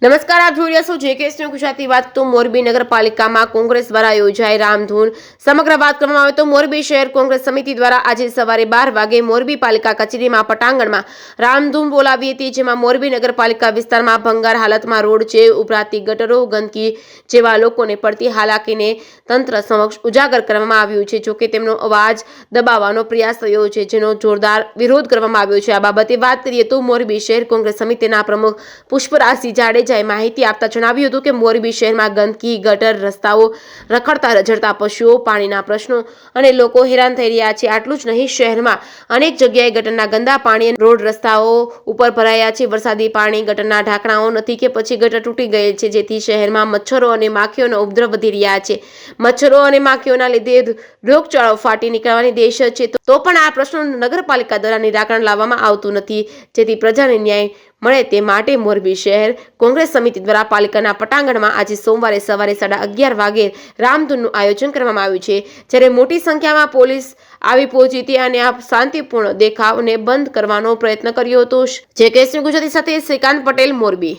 નમસ્કાર, આપ જોઈ રહ્યા છો જેકેએસ ન્યૂઝ ગુજરાતી। વાત તો મોરબી નગરપાલિકામાં કોંગ્રેસ દ્વારા યોજાઈ રામધૂન। સમગ્ર વાત કરવામાં આવે તો મોરબી શહેર કોંગ્રેસ સમિતિ દ્વારા આજે સવારે 12 વાગે મોરબી પાલિકા કચેરીમાં પટાંગણમાં રામધૂન બોલાવી હતી, જેમાં મોરબી નગરપાલિકા વિસ્તારમાં ભંગાર હાલતમાં રોડ છે, ઉભરાતી ગટરો, ગંદકી જેવા લોકોને પડતી હાલાકીને તંત્ર સમક્ષ ઉજાગર કરવામાં આવ્યું છે। જોકે તેમનો અવાજ દબાવવાનો પ્રયાસ થયો છે, જેનો જોરદાર વિરોધ કરવામાં આવ્યો છે। આ બાબતે વાત કરીએ તો મોરબી શહેર કોંગ્રેસ સમિતિના પ્રમુખ પુષ્પરાજસિંહ જાડેજાએ માહિતી આપતા જણાવ્યું હતું કે મોરબી શહેરમાં ગંદકી, ગટર, રસ્તાઓ, રખડતા રઝળતા પશુઓ, પાણીના પ્રશ્નો અને લોકો હેરાન થઈ રહ્યા છે। આટલું જ નહીં, શહેરમાં અનેક જગ્યાએ ગટરના ગંદા પાણી, રોડ રસ્તાઓ ઉપર ભરાયા છે। વરસાદી પાણી ગટરના ઢાંકણાઓ નથી કે પછી ગટર તૂટી ગયેલ છે, જેથી શહેરમાં મચ્છરો અને માખીઓનો ઉપદ્રવ વધી રહ્યા છે। મચ્છરો અને માખીઓના લીધે રોગચાળો ફાટી નીકળવાની દહેશત છે, તો પણ આ પ્રશ્નોનું નગરપાલિકા દ્વારા નિરાકરણ લાવવામાં આવતું નથી, જેથી પ્રજાને ન્યાય મળે તે માટે મોરબી શહેર કોંગ્રેસ સમિતિ દ્વારા પાલિકાના પટાંગણમાં આજે સોમવારે સવારે 11:30 વાગે રામધૂનનું આયોજન કરવામાં આવ્યું છે, જ્યારે મોટી સંખ્યામાં પોલીસ આવી પહોંચી હતી અને આ શાંતિપૂર્ણ દેખાવને બંધ કરવાનો પ્રયત્ન કર્યો હતો। જેકેએસ ન્યૂઝ ગુજરાતી સાથે શ્રીકાંત પટેલ, મોરબી।